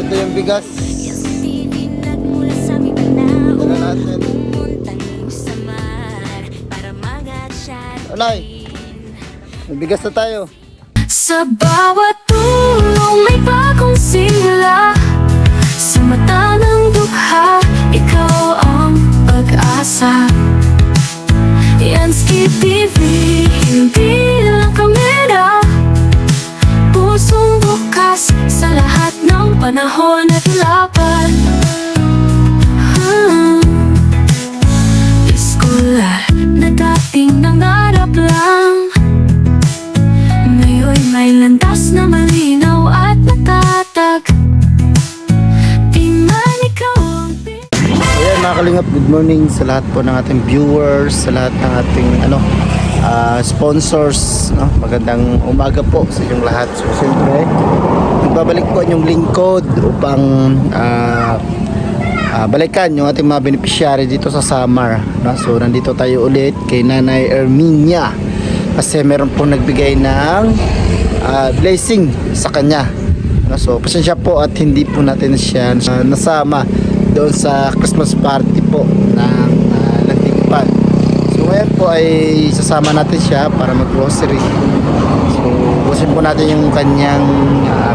ito yung bigas. Dala natin. Alay, may bigas na tayo. Sa bawat tulong may bagong sigla. Sa mata ng dukha, ikaw ang pag-asa. Yansky TV, hindi lang kamera. Pusong bukas sa lahat ng panahon at laban. Iskola na dating nangarap lang, ngayon may landas na malinaw at natatag. Di man ikaw ang Ayan mga kalingap, good morning sa lahat po ng ating viewers, sa lahat ng ating sponsors, no? Magandang umaga po sa inyong lahat. So siyempre, nagbabalik po inyong lingkod upang balikan yung ating mga beneficiary dito sa Samar, no? So nandito tayo ulit kay Nanay Erminia kasi meron po nagbigay ng blessing sa kanya, no? So pasensya po at hindi po natin siya nasama doon sa Christmas party po ng Nagtipan. So ngayon po ay sasama natin siya para mag-grocery. So busin po natin yung kanyang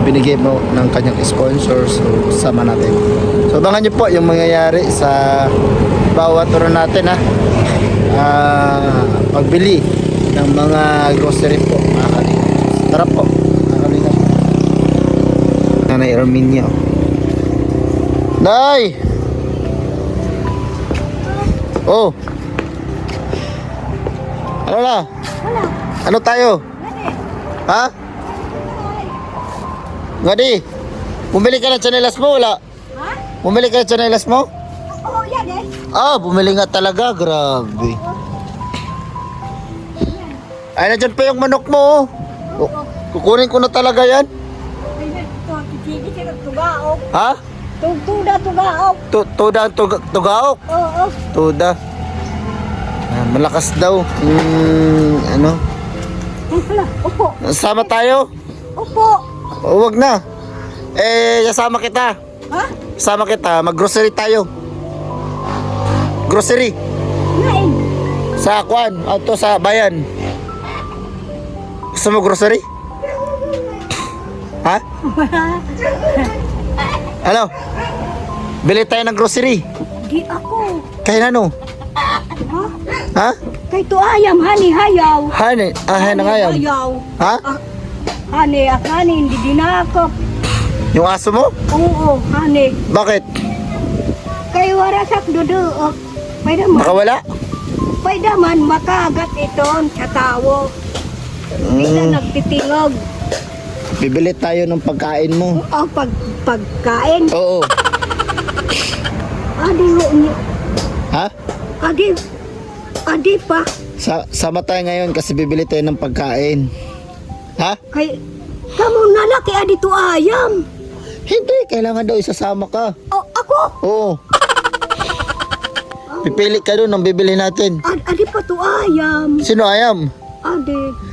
binigay mo ng kanyang sponsor. So sasama natin. So abangan nyo po yung mangyayari sa bawat oras natin pagbili ng mga grocery po, mga kalingap. Tara po, mga kalingap. Nanay Erminia. Nay! Oh! Ano na? Ano tayo? Ha? Ngadi? Bumili ka ng chanelas mo, wala? Ha? Bumili ka ng chanelas mo? Oo, yan eh. Bumili nga talaga, grabe. Ay, nandyan pa yung manok mo, oh. Kukunin ko na talaga yan. Sige, sige, tugaok. Ha? Tuda, tugaok. Tuda ang tugaok. Oo. Tuda. Malakas daw. Ano? Hala, upo. Sama tayo? Upo. O, wag na. Kasama kita. Ha? Sama kita. Mag-grocery tayo. Grocery. Ngain. Sa Kwan. Ato sa bayan. Gusto mo grocery? Ha? Ano? Bili tayo ng grocery. Di ako. Kaya ano? Ha? Ha? Kay to ayam, hani, hayaw. Hani? Hani nga yan. Hayaw. Ha? Hani, hindi dinakop. Yung aso mo? Oo, hani. Bakit? Kay warasak dudu. Pwede man. Nakawala? Pwede man makagat iton sa tawo. Hindi na nagtitingog. Bibili tayo ng pagkain mo. O pagkain. Oo. Adi ho niya. Ha? Adi pa. Sama tayo ngayon kasi bibili tayo ng pagkain. Ha? Kay kamu nalaki adi to ayam. Hindi, kailangan daw isasama ka. O ako. Oo. Pipili ka doon ng bibili natin. Adi pa to ayam. Sino ayam? Adi.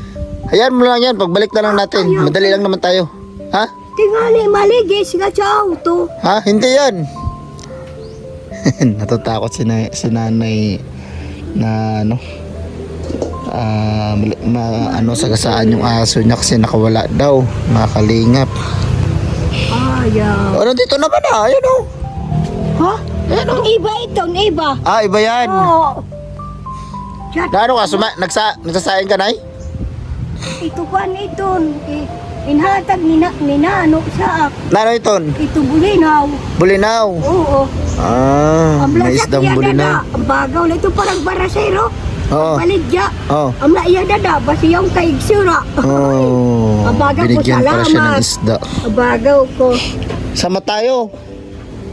Hayaan mo lang yan, pagbalik na lang natin. Madali lang naman tayo. Ha? Tingali maligis nga sa auto. Ha? Hindi yan. Natatakot si nanay na sagasaan yung aso niya kasi nakawala daw, mga kalingap. Ayaw. O, nandito naman ayan o. Ha? Ayan o. Iba ito, iba. Iba yan. Oo. Na ano ka, nagsasaing ka, nay? Ito kan ito. Inhatag ni Nano sa Nano iton? ito bulinaw. Bulinaw. Oo. May isdang bulinaw. Ang bagaw na ito parang barasero. Oo. Baligya. Oo. Ang iya dada, basi yung kaigsura. Oh, Ang bagaw ko, binigyan pala siya ng salamat. isda. Ang bagaw ko. Sama tayo.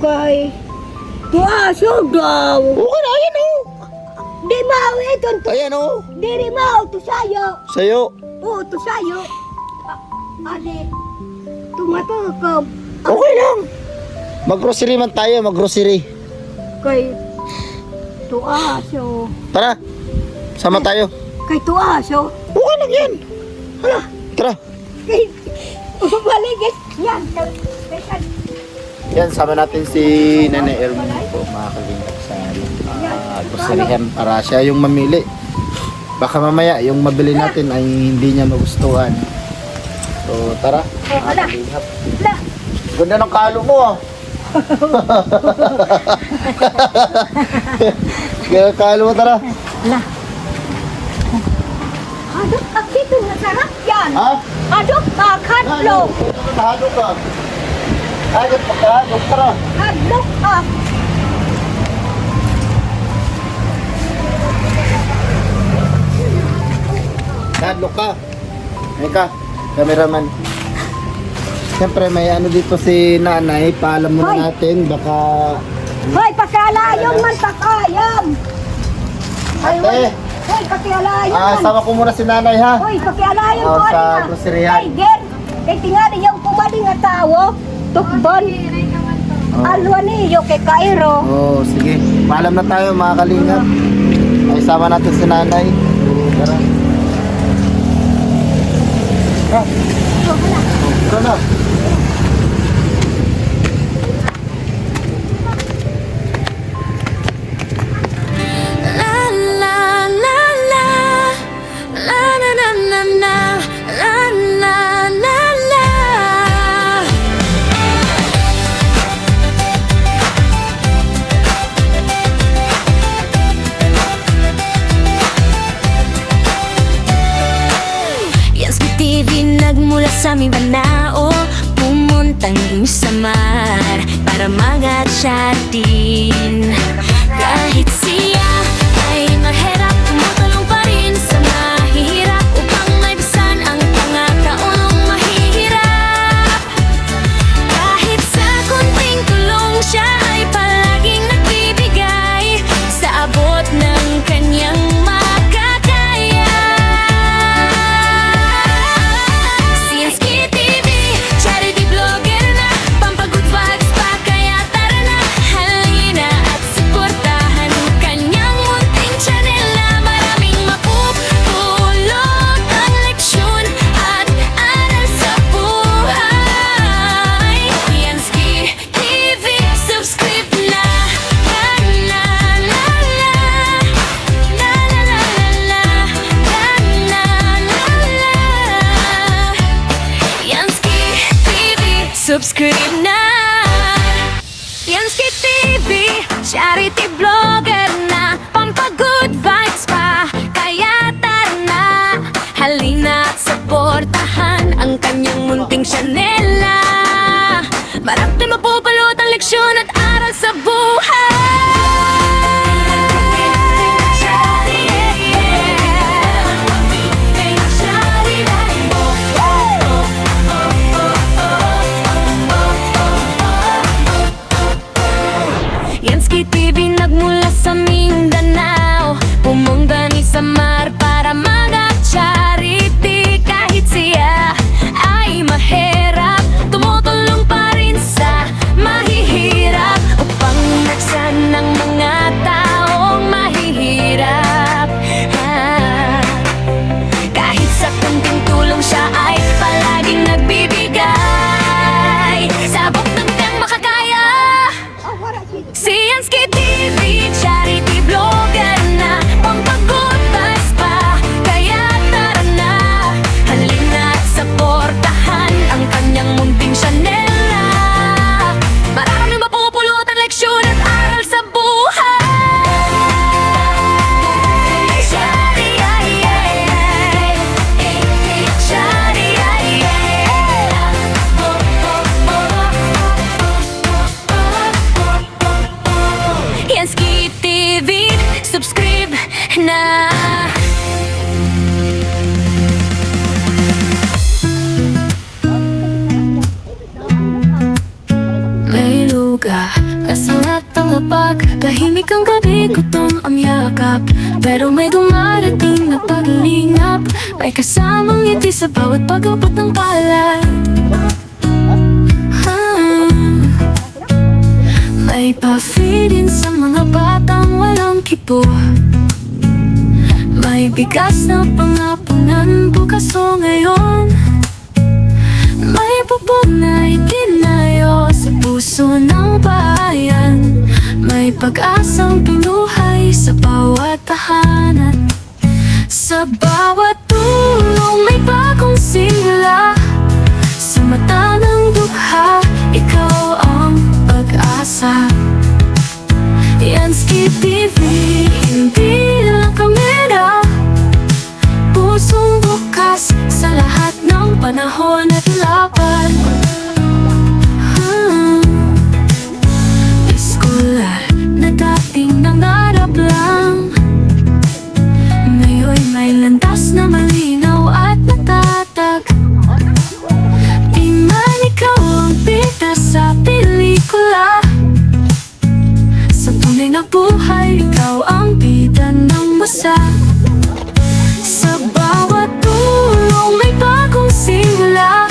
Kay tuaso daw. Okay na, ayan o. Di mau ito. Ayan o. Diri mau to sayo. Sa'yo. Oo, to sayo. Ade. Tumatakap. Okay lang. Mag-grocery man tayo, mag-grocery. Kay tuaso. Tara. Sama tayo. Kay tuaso. Okay lang yan. Tara. Kay baligis yan. Kay Yan, sama natin si Nanay Ermin po, mga kalingap sa groceryhan para siya yung mamili. Baka mamaya yung mabili natin ay hindi niya magustuhan. So tara, mga kalingap. Ganda ng kalo mo ah. Ganda ng kalo mo, tara. Adok ka dito, masarap yan. Ha? Adok ka, kadlok. Hadok ka. Hadok pa ka, hadok, tara. Kadlok ka. Hadok ka. Ay ka, cameraman. Siyempre may ano dito si nanay, paalam muna Hoy. natin, baka... Hoy, pakialayon man, pakayam. Ay, Ate. Hoy, pakialayon man. Sama ko muna si nanay ha. Hoy, pakialayon Oh, ko sa na. groceryan. Ay, Ger, kay tingali yung pumali nga tao, tukbon. Alwa niyo kay Cairo. Oh, sige. Paalam na tayo mga kalingap. Ay, sama natin si nanay. Tara. Ha? Tara na. La la la la, la na na na na, la la la la. Yan sa TV nagmula sa Mindanao, pumuntang Samar para mag-chatting. Kahit siya ay mahirap, tumutulong pa rin sa mahihirap upang maibisan ang pangakaunong mahihirap. Kahit sa kunting tulong siya ay palaging nagbibigay sa abot ng kanyang makakaya. Siansky TV, charity vlogger na, pampagood vibes pa, kaya tara na, halina at suportahan kanyang munting channel na maraming mapupulot ang leksyon at aral sa buhay. Siansky TV, subscribe na. La la la la, la la la la, la la la la. Yansky TV, subscribe na. Yansky TV, charity vlogger na, pampagood vibes pa, kaya tara na, halina at suportahan ang kanyang munting Chanela. Marami mapupulot ang leksyon at aral sa buhay. Yansky TV nagmula sa Mindanao, pumunta ni Samar para mag-charity. Kahit siya ay mahirap, tumutulong pa rin sa mahihirap upang naksan ng mga taong mahihirap. Kahit sa kunting tulong siya ay palaging nagbibigay sa abot ng kanyang makakaya. Si Yansky TV, charity vlogger na, pampagood vibes pa, kaya tara na, halina at suportahan ang kanyang munting Chanela. Maraming mapupulot ang leksyon at aral sa buhay. Yansky TV, subscribe na. May luga, kasalat ang lapag, tahimik ang gabi, gutom ang yakap. Pero may dumarating na paglingap, may kasamang ngiti sa bawat pag-abot ng palad. May pa-free din sa mga batang walang kipo. May bigas na pangapunan bukas o ngayon. May bubog na itinayo sa puso na pag-asang pinuhay sa bawat tahanan. Sa bawat tulong may bagong simula. Sa mata ng dukha, ikaw ang pag-asa. Yansky TV, hindi lang kamera. Pusong bukas sa lahat ng panahon at laban. Eskular na dating nangarap lang, ngayon may landas na malinaw at natatag. Di man ikaw ang bida sa pelikula, sa tunay na buhay, ikaw ang bida ng masa. Sa bawat tulong may bagong simula.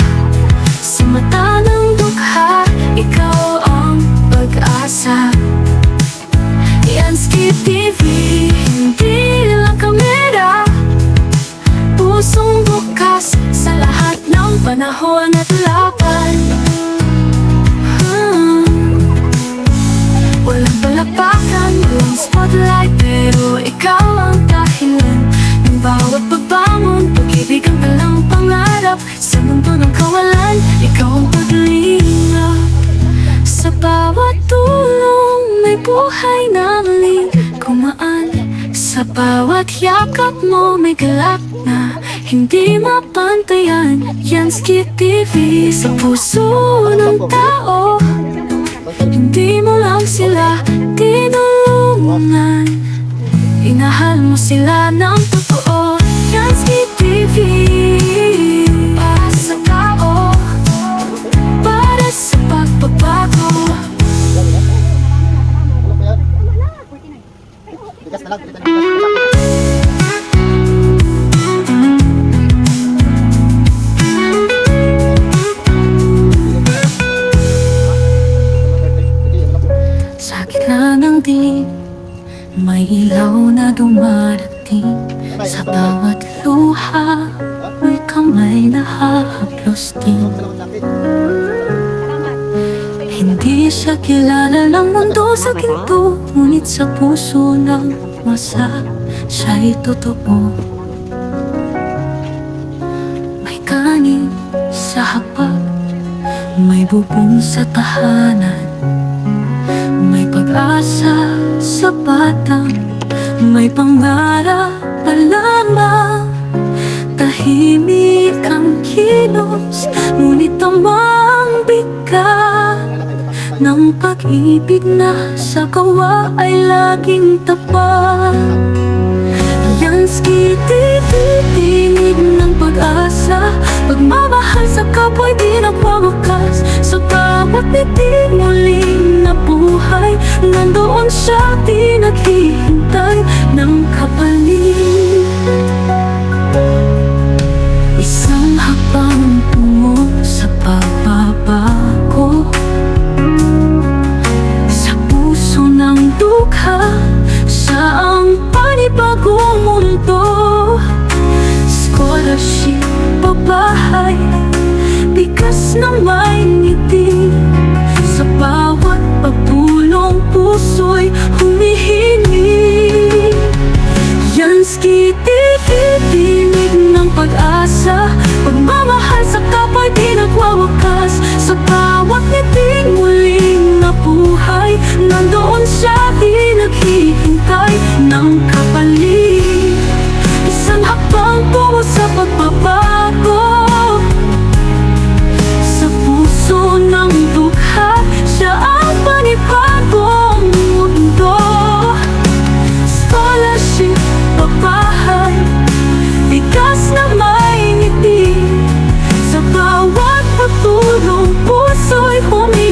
Sa mata ng dukha, ikaw ang pag-asa. Yansky TV, hindi lang kamera. Pusong bukas sa lahat ng panahon at laban. Walang palapakan, walang spotlight, pero ikaw ang dahilan ng bawat pagbangon. Pag-ibig ang talang pangarap sa mundo ng kawalan. Ikaw ang paglingap. Sa bawat tulong may buhay na muling gumaan. Sa bawat yakap mo may galak na hindi mapantayan. Yansky TV, sa puso ng tao, hindi mo lang sila tinulungan, inahal mo sila ng totoo. Yansky TV, para sa tao, para sa pagbabago. Sa gitna ng dilim, may ilaw na dumarating. Sa bawat luha, may kamay na hahaplos din. Hindi siya kilala ng mundo sa ginto, ngunit sa puso ng masa, siya'y totoo. May kanin sa hapag, may bubong sa tahanan, may pag-asa sa batang, may pangarap pa lamang. Tahimik ang kilos, ngunit tamang bigat ng pag-ibig na sa gawa ay laging tapat. Yansky TV, tinig ng pag-asa, pagmamahal sa kapwa'y di nagwawakas. Sa bawat titig muling nabuhay, nandoon siya, di naghihintay ng kapalit. Isang hakbang tungo sa pagbabago, sa puso ng dukha, sa ang panibagong mundo. Scholarship, pabahay, bigas na may ngiti. Sa bawat pagtulong, puso'y humihingi. Yansky TV, tinig ng pag-asa, pagmamahal sa kapwa'y di nagwawakas. Sa bawat ngiting muling nabuhay, nandoon siya, di naghihintay ng kapalit. Isang hakbang tungo sa pagbabago, sa puso ng dukha, siya ang panibagong mundo. Scholarship, pabahay, bigas na may ngiti. Sa bawat pagtulong, puso'y humingi.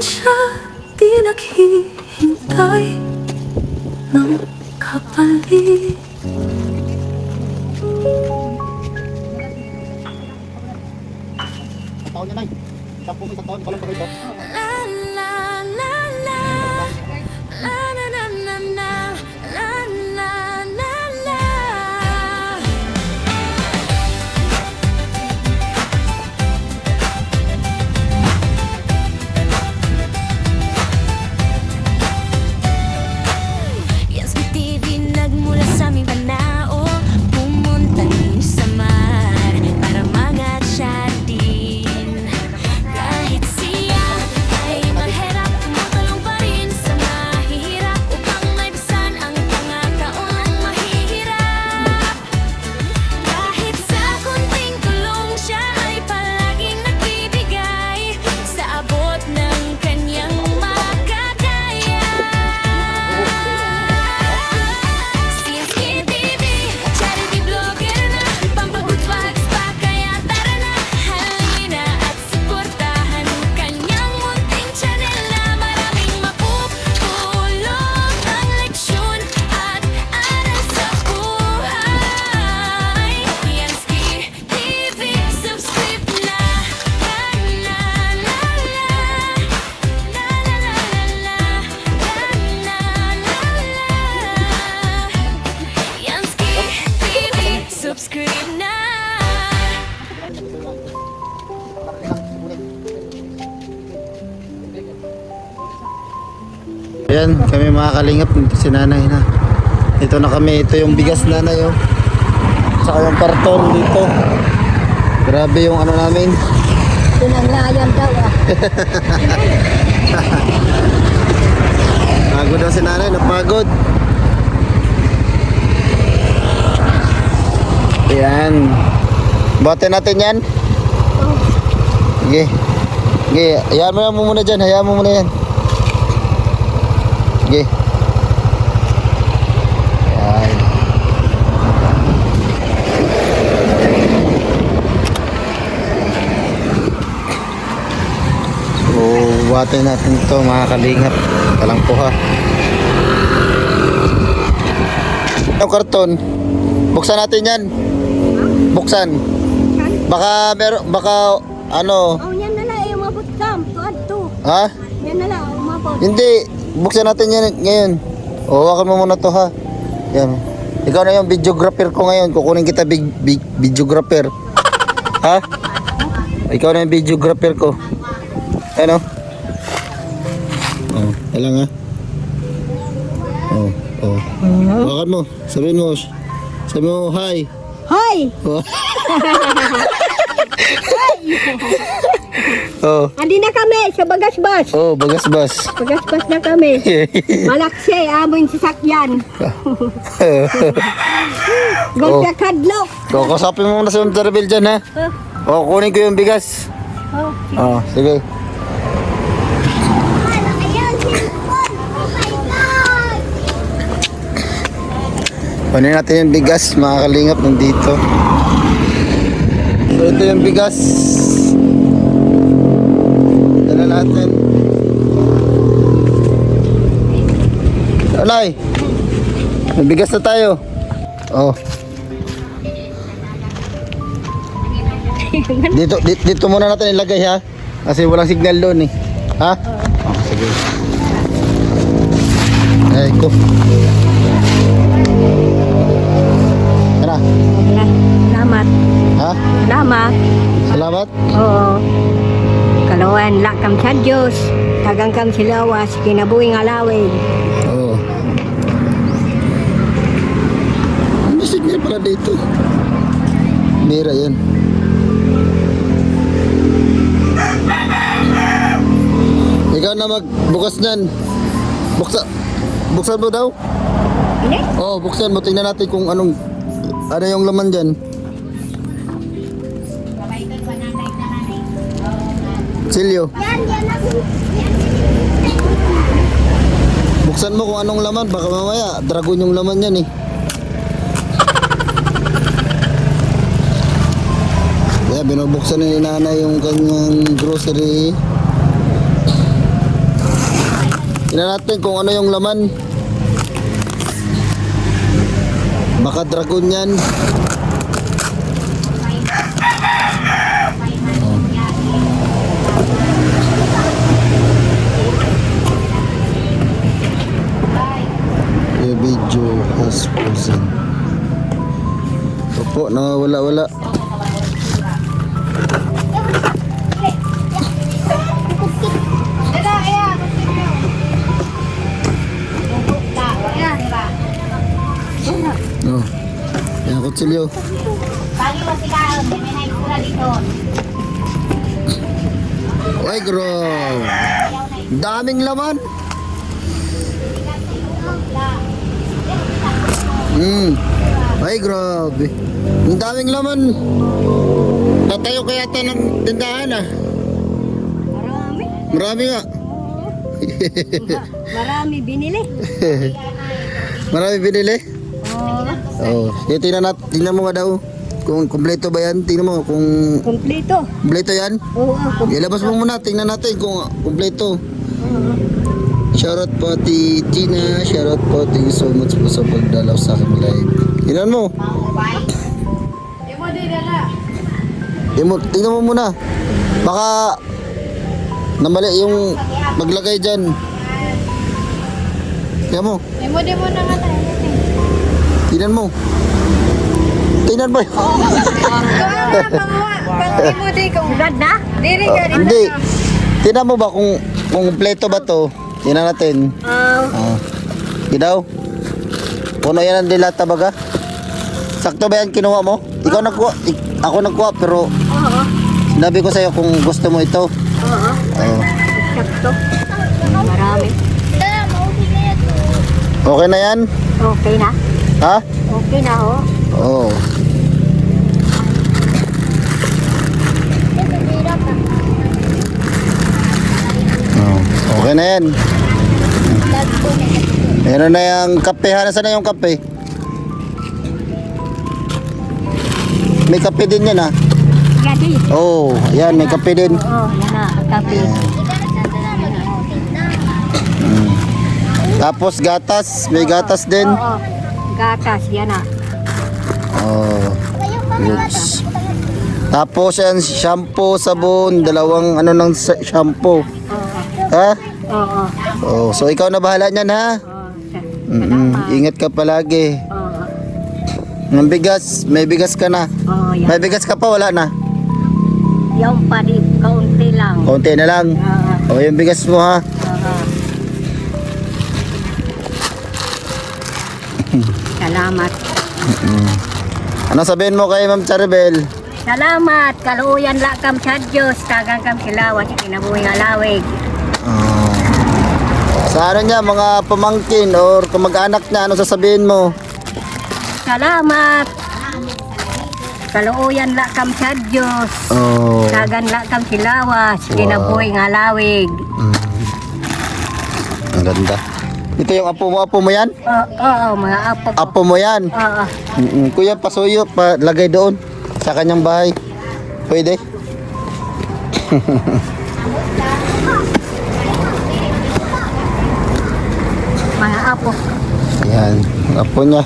siya di naghihintay ng kapalit. Taon niya, Nay. 10 taon, palang bagay ba? La la la la, la na na na na, la la la la. Yansky TV nagmula sa Mindanao, pumunta rin sa mar para mag-chatting. Kahit siya ay mahirap, tumutulong pa rin sa mahihirap upang maibisan ang pangakaunang mahihirap. Kahit sa kunting tulong siya ay palaging nagbibigay sa abot ng kanyang makakaya. Si Yansky TV, charity vlogger na, pampagood vibes pa kaya tara na, halina at suportahan ang kanyang munting channel na maraming mapupulot ang leksyon at aral sa buhay. Yansky TV, subscribe na. La la la la, la la la la, la la la la. Yansky TV, subscribe na. Ayan, kami mga kalingap, dito si nanay na. Ito na kami, ito yung bigas nanay oh. Saka yung karton dito. Grabe yung ano namin. Pinanglayan daw ah. Pagod daw si nanay, napagod. Ayan. Buhatin natin yan. Sige. Sige, hayaan mo lang muna dyan, hayaan mo muna yan. Sige. Ayan. So, buhatin natin ito mga kalingap. Talang po ha. Yung karton, buksan natin yan. Buksan. Baka meron, baka ano, Oh, yan na lang yung mabot kam. Tuad to. ha? Yan na lang, umabot. Hindi, buksan natin yan ngayon. O, hawakan mo muna to ha. Yan. Ikaw na yung videographer ko ngayon. Kukunin kita videographer. Ha? Ikaw na yung videographer ko. Ano? Oh, alang ha. Oh, oh. Hawakan mo. Sabihin mo. Sabihin mo, hi. Hoy! Oh. Oh. Andi na kami sa Bagasbas. Oh, bagas-bas. Bagasbas na kami. Malaksi, amon sasakyan. Ganda kadlok. Kakasapin mo muna sa Mr. Bill dyan ha. O, kunin ko yung bigas. Oh. Oh, sige. Kunin natin yung bigas, mga kalingap, nandito. So, ito yung bigas. Dala natin. Alay, may bigas na tayo. Oh. Dito muna natin ilagay ha. Kasi walang signal doon eh. Ha? Oh, sige. Ay ko. Tara. Salamat. Ha? Salamat. Salamat. Oo. Kalawan, lakam sa Diyos. Tagang kam silawas, kinabuing alawin. Oo. May signal pala dito. Mira yan. Ikaw na magbukas niyan. Buksan mo daw? Ini? Oo, buksan mo. Tingnan natin kung ano yung laman dyan. Silyo. Buksan mo kung anong laman. Baka mamaya, dragon yung laman yan eh. Kaya binubuksan ni nanay yung kanyang grocery. Tingnan natin kung ano yung laman. Baka dragon yan. The video has frozen. Opo, nawawala-wala. Oh. Yan kutsilyo. Ay, bro. Daming laman. Ay, grabe. Ang daming laman. Tatayo kaya ito ng tindahan ah. Marami. Marami nga. Marami binili. Marami binili. Oh, Oh, tingnan mo nga daw. Kung kumpleto ba yan? Tingnan mo kung kumpleto. kumpleto yan. Oo, Ilabas mo muna, tingnan natin kung kumpleto. Shoutout po Ate Gina, shoutout po, thank you so much po sa pagdalaw sa aking live. Tingnan mo. Tingnan mo muna. Baka namali yung maglagay dyan. Tingnan mo. Tingnan mo. Tingnan mo. Agad na? Hindi. Tingnan mo ba kung kumpleto ba to? Tingnan natin. Gidaw. Puno yan ang dilata baga. Sakto ba yan kinuha mo? Ikaw nagkuha. Ako nagkuha pero Oo. sinabi ko sa'yo kung gusto mo ito. Oo. Oo. Sakto. Marami. Okay na yan? Okay na? Ha? Okay na ho. Oo. Oh, okay na yan. Meron na yung kape. Nasaan na yung kape? May kape din yan ah. Gadi. Oo, yan may kape din. Oo, yan na. Kape. Tapos gatas, may gatas din. Oo. Gatas, yan na. Oh. Goods. Tapos yan shampoo, sabon, dalawang ano ng shampoo. Oo. Ha? Oo. Oh, so ikaw na bahala niyan ha. Oo. Ingat ka palagi. Oo. Ng bigas, may bigas ka na. Oo, yan. May bigas ka pa, wala na. Yung pa rin, kaunti lang. Konti na lang. Oo. O yung bigas mo ha. Oo. Salamat. Ano sabihin mo kay Ma'am Charibel? Salamat. Kaluuyan la kam sa Diyos. Tagang kam silawas. Kinabuhi nga lawig. Oh. Sa ano niya, mga pamangkin or kamag-anak niya, ano sasabihin mo? Salamat. Kaluuyan la kam sa Diyos. Oh. Tagan la kam silawas. Kinabuhi nga lawig. Ang ganda. Ito yung apo mo yan? Oo, mga apo ko. Apo mo yan? Oo. Kuya, pasuyo, lagay doon sa kanyang bahay. Pwede? Mga apo. Ayan, ang apo niya.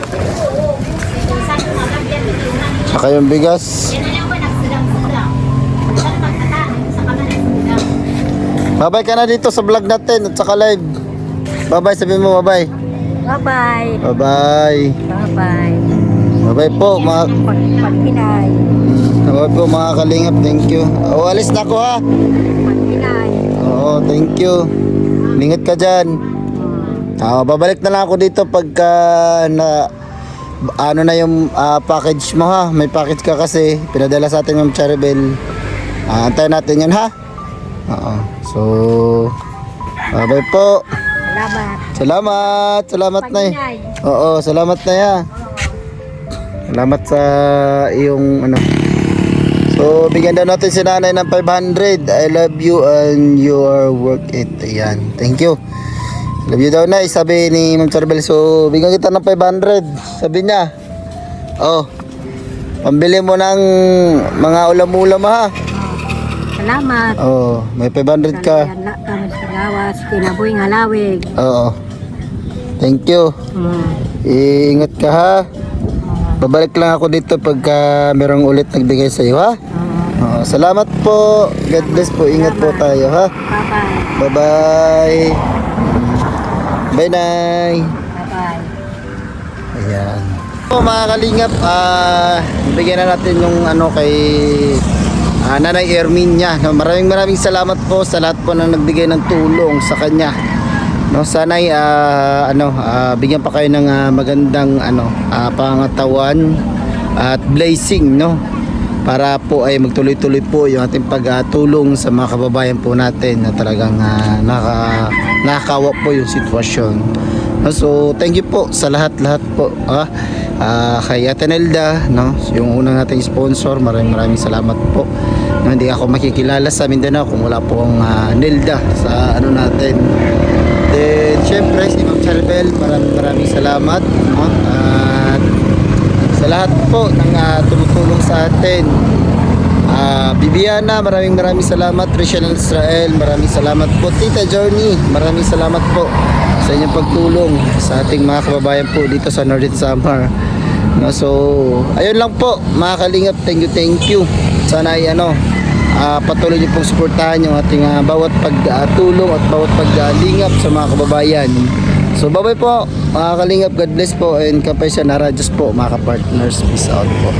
Saka yung bigas. Babay ka na dito sa vlog natin at saka live. Babay, sabihin mo babay. Bye-bye. Babay. Bye-bye. Babay po mga Pag-inay. babay po mga kalingap. Thank you. O, alis na ako ha. Pag-inay. Oo, thank you. Ingat ka dyan. Babalik na lang ako dito pagka na ano na yung package mo ha. May package ka kasi pinadala sa atin yung Charibel. Antayin natin yan ha. Oo. So, babay po. Salamat. Salamat na eh. Pag-inay. Oo, salamat na ya. Salamat sa iyong ano. So, bigyan daw natin si nanay ng 500. I love you and you are worth it. Ayan. Thank you. Love you daw na, sabi ni Ma'am Charbel. So, bigyan kita ng 500. Sabi niya. Oh, pambili mo ng mga ulam-ulam ha. Salamat. Oh, may 500 ka. Kaluuyan la kam sa Gawas, kinabuhi nga lawig. Oo. Thank you. Iingat ka ha. Babalik lang ako dito pagka merong ulit nagbigay sa iyo ha. Oo, salamat po. God bless po. Ingat po tayo ha. Bye-bye. Bye-bye. Bye, Nay. Bye-bye. Ayan. So, mga kalingap, bigyan na natin yung kay Nanay Erminia. No, maraming salamat po sa lahat po na nagbigay ng tulong sa kanya. No, sana'y bigyan pa kayo ng magandang pangatawan at blessing, no, para po ay magtuloy-tuloy po yung ating pagtulong sa mga kababayan po natin na talagang nakakawa po yung sitwasyon. So thank you po sa lahat po kay Ate Nelda, no, yung unang nating sponsor. Maraming salamat po. No, hindi ako makikilala sa Mindanao kung wala po ang Nelda sa natin. Then syempre si Ma'am Charbel, maraming salamat, no? At sa lahat po ng tumutulong sa atin. Bibiana, maraming salamat. Rachel Israel, maraming salamat po. Tita Journey, maraming salamat po sa inyong pagtulong sa ating mga kababayan po dito sa Northern Samar. No, so ayun lang po mga kalingap, thank you. Sana ay patuloy niyo pong suportahan yung ating bawat pagtulong at bawat paglingap sa mga kababayan. So bye-bye po mga kalingap, God bless po, and kapay sa Naradyos po mga ka-partners, peace out po.